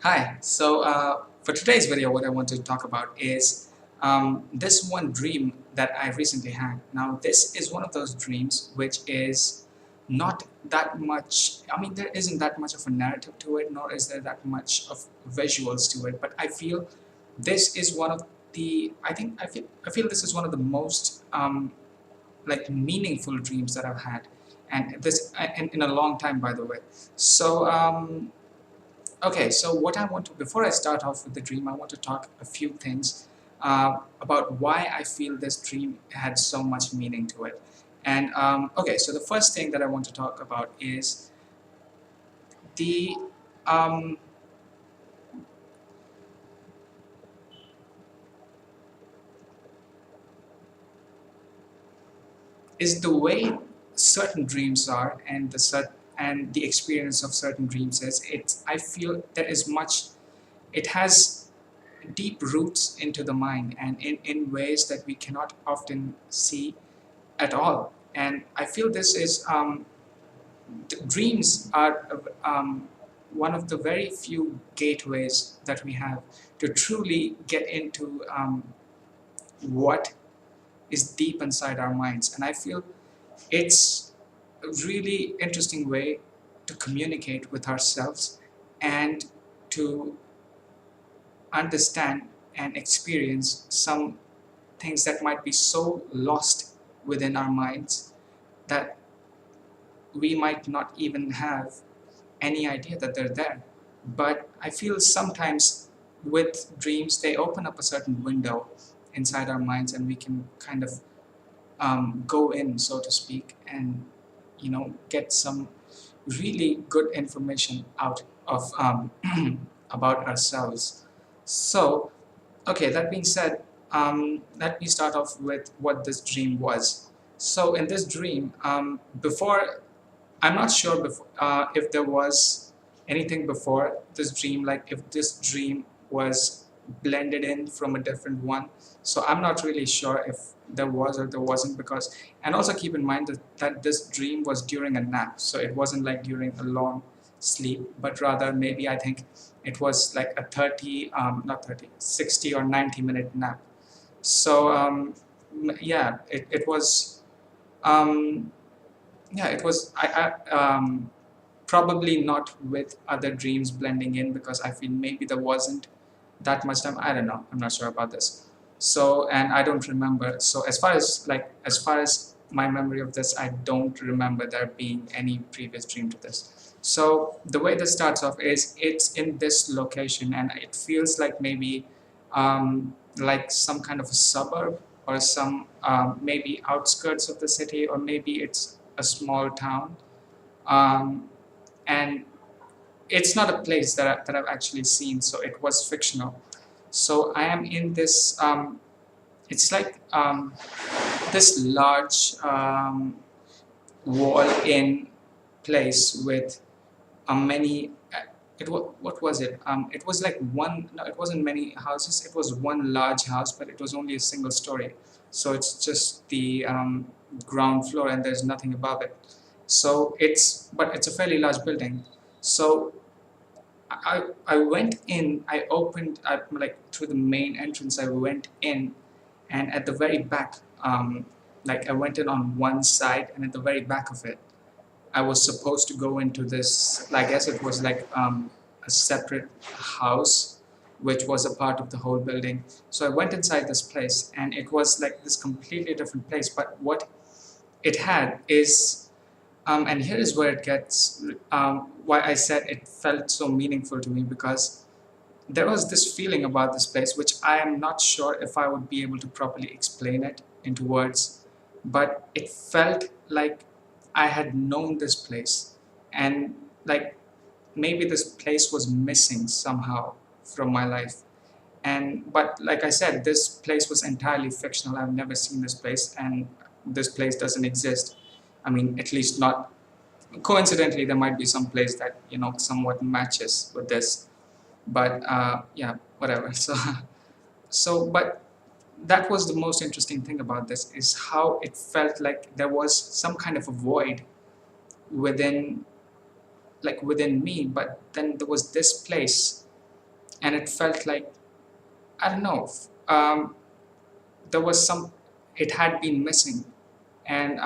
Hi, for today's video, what I want to talk about is this one dream that I recently had. Now, this is one of those dreams which is not that much, there isn't that much of a narrative to it, nor is there that much of visuals to it, but I feel this is one of I feel this is one of the most meaningful dreams that I've had, and in a long time, by the way. So, Okay, so what I want to, before I start off with the dream, I want to talk a few things about why I feel this dream had so much meaning to it. And okay, so the first thing that I want to talk about the um, is the way certain dreams are, and and the experience of certain dreams is. It's I feel there is much. It has deep roots into the mind, and in ways that we cannot often see at all. And I feel this is dreams are one of the very few gateways that we have to truly get into what is deep inside our minds. And I feel it's a really interesting way to communicate with ourselves and to understand and experience some things that might be so lost within our minds that we might not even have any idea that they're there. But I feel sometimes with dreams, they open up a certain window inside our minds, and we can kind of go in, so to speak, and get some really good information out of about ourselves. So, okay, that being said, let me start off with what this dream was. So, in this dream, before I'm not sure if there was anything before this dream, like if this dream was blended in from a different one. So I'm not really sure if there was or there wasn't, because, and also keep in mind that this dream was during a nap. So it wasn't like during a long sleep, but rather maybe I think it was like a not 30, 60 or 90-minute nap. So yeah, it was. Um, yeah, it was. Probably not with other dreams blending in, because I feel maybe there wasn't that much time. I don't know. I'm not sure about this. So, and I don't remember. So as far as my memory of this, I don't remember there being any previous dream to this. So the way this starts off is it's in this location, and it feels like maybe like some kind of a suburb, or some maybe outskirts of the city, or maybe it's a small town. Um, and it's not a place that I've actually seen, so it was fictional. So I am in this, it's like this large wall in place with many, what was it? It was like one, no, it wasn't many houses, it was one large house, but it was only a single story. So it's just the ground floor, and there's nothing above it. So but it's a fairly large building. So I went in, like through the main entrance, I went in, and at the very back, like I went in on one side, and at the very back of it, I was supposed to go into this, I guess it was like a separate house, which was a part of the whole building. So I went inside this place, and it was like this completely different place. But what it had is, and here is where it gets, why I said it felt so meaningful to me, because there was this feeling about this place, which I am not sure if I would be able to properly explain it into words, but it felt like I had known this place, and like maybe this place was missing somehow from my life. And but like I said, this place was entirely fictional. I've never seen this place, and this place doesn't exist. I mean, at least not coincidentally. There might be some place that somewhat matches with this, but yeah, whatever. But that was the most interesting thing about this, is how it felt like there was some kind of a void within, within me, but then there was this place and it felt like, I don't know, there was some, it had been missing. And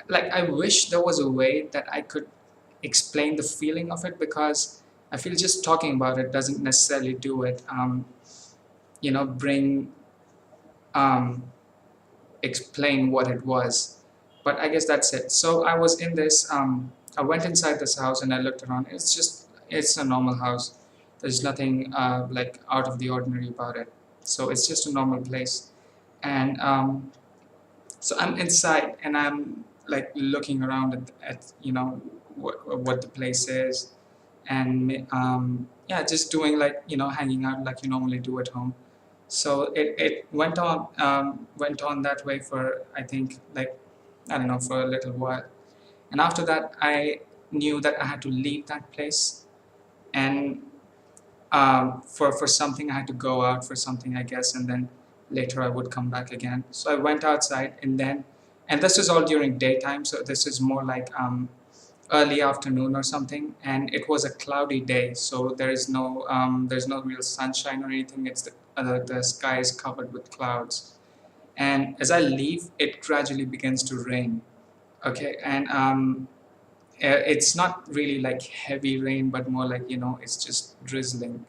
like I wish there was a way that I could explain the feeling of it, because I feel just talking about it doesn't necessarily do it. Bring um, explain what it was. But I guess that's it. So I was in this. I went inside this house and I looked around. It's a normal house. There's nothing like out of the ordinary about it. So it's just a normal place. And so I'm inside and I'm like looking around at what the place is, and yeah, just doing like hanging out like you normally do at home. So it went on that way for, I think, like, I don't know, for a little while. And after that I knew that I had to leave that place, and for something I had to go out for something, I guess, and then later I would come back again. So I went outside, and this is all during daytime, so this is more like early afternoon or something, and it was a cloudy day, so there's no real sunshine or anything. It's the sky is covered with clouds, and as I leave, it gradually begins to rain. Okay, and it's not really like heavy rain, but more like it's just drizzling.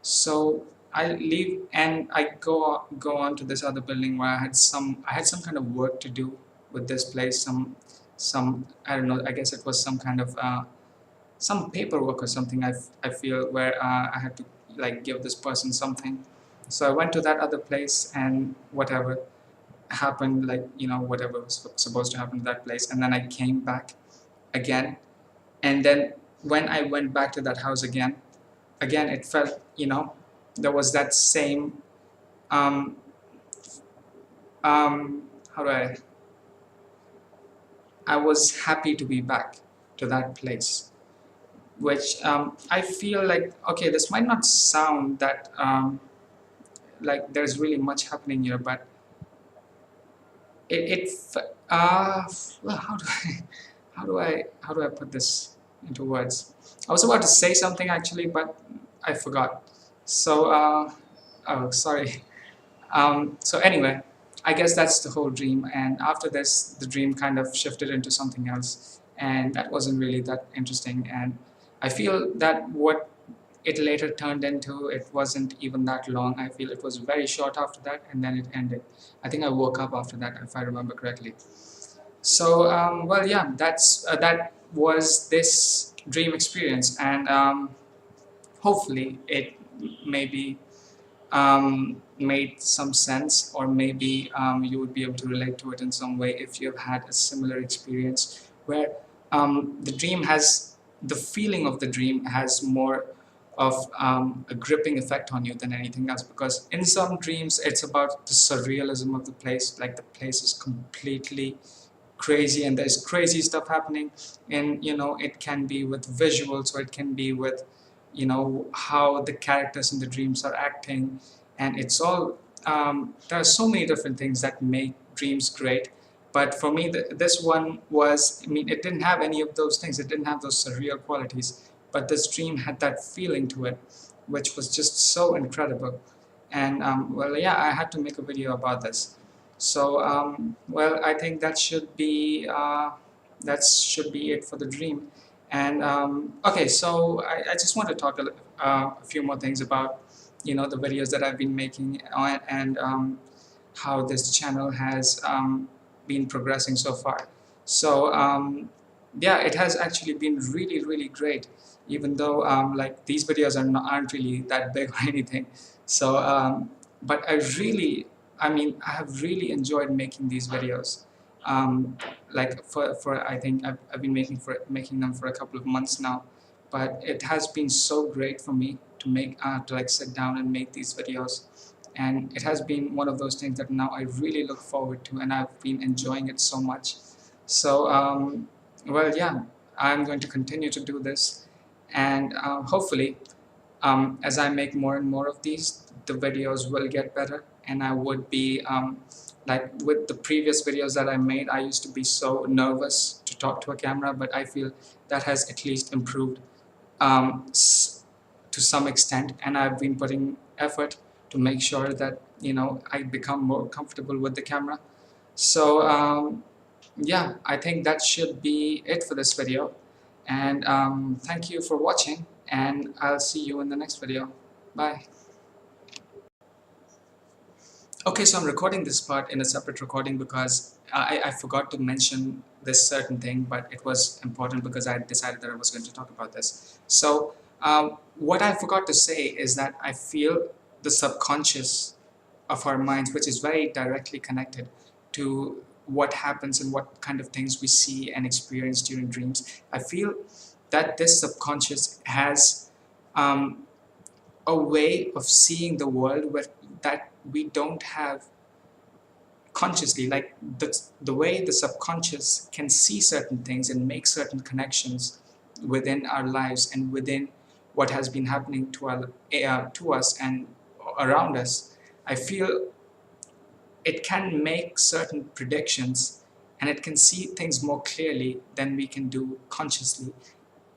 So I leave and I go on to this other building where I had some kind of work to do with this place. Some I don't know. I guess it was some kind of some paperwork or something. I feel where I had to like give this person something. So I went to that other place, and whatever happened, like whatever was supposed to happen to that place, and then I came back again, and then when I went back to that house again it felt, there was that same um, how do I was happy to be back to that place, which I feel like, okay, this might not sound that like there's really much happening here, but well, how do I put this into words? I was about to say something actually, but I forgot. So oh, sorry. So anyway, I guess that's the whole dream. And after this, the dream kind of shifted into something else, and that wasn't really that interesting. And I feel that what it later turned into, it wasn't even that long. I feel it was very short after that, and then it ended. I think I woke up after that, if I remember correctly. So well, yeah, that was this dream experience, and hopefully it maybe made some sense, or maybe you would be able to relate to it in some way if you've had a similar experience where the dream has the feeling of the dream has more of a gripping effect on you than anything else, because in some dreams it's about the surrealism of the place, like the place is completely crazy and there's crazy stuff happening. And it can be with visuals, or it can be with how the characters in the dreams are acting, and it's all there are so many different things that make dreams great. But for me, this one was, I mean, it didn't have any of those things. It didn't have those surreal qualities, but this dream had that feeling to it, which was just so incredible. And well, yeah, I had to make a video about this. So well, I think that should be it for the dream. And okay, so I just want to talk a few more things about the videos that I've been making on, and how this channel has been progressing so far. So yeah, it has actually been really, really great, even though like these videos aren't really that big or anything. So but I mean, I have really enjoyed making these videos. Like for I think I've been making them for a couple of months now, but it has been so great for me to to like sit down and make these videos, and it has been one of those things that now I really look forward to, and I've been enjoying it so much. So well, yeah, I'm going to continue to do this, and hopefully as I make more and more of these, the videos will get better, and I would be like with the previous videos that I made, I used to be so nervous to talk to a camera, but I feel that has at least improved. um, to some extent, and I've been putting effort to make sure that I become more comfortable with the camera. So yeah, I think that should be it for this video, and thank you for watching, and I'll see you in the next video. Bye. Okay, so I'm recording this part in a separate recording because I forgot to mention this certain thing, but it was important because I decided that I was going to talk about this. So, what I forgot to say is that I feel the subconscious of our minds, which is very directly connected to what happens and what kind of things we see and experience during dreams. I feel that this subconscious has um, a way of seeing the world that we don't have consciously, like the way the subconscious can see certain things and make certain connections within our lives and within what has been happening to us and around us. I feel it can make certain predictions, and it can see things more clearly than we can do consciously.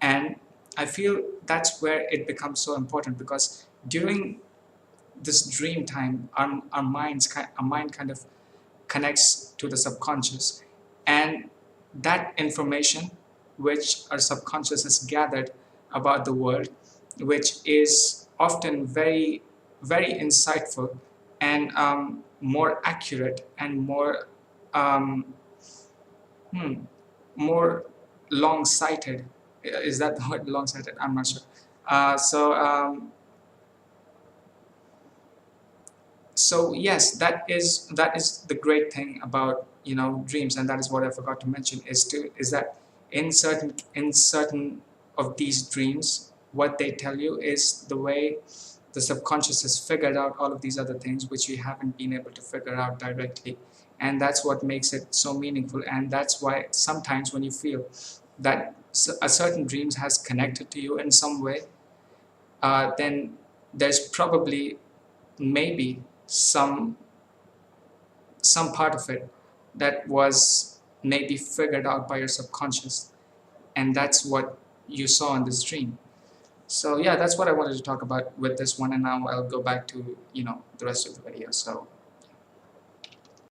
And I feel that's where it becomes so important, because during this dream time, our mind kind of connects to the subconscious, and that information which our subconscious has gathered about the world, which is often very, very insightful and more accurate and more um, more long-sighted. Is that the word, long-sighted? I'm not sure. So yes, that is the great thing about dreams, and that is what I forgot to mention, is that in certain of these dreams, what they tell you is the way the subconscious has figured out all of these other things which we haven't been able to figure out directly, and that's what makes it so meaningful. And that's why sometimes when you feel that a certain dreams has connected to you in some way, then there's probably maybe some part of it that was maybe figured out by your subconscious, and that's what you saw in this dream. So yeah, that's what I wanted to talk about with this one, and now I'll go back to the rest of the video. So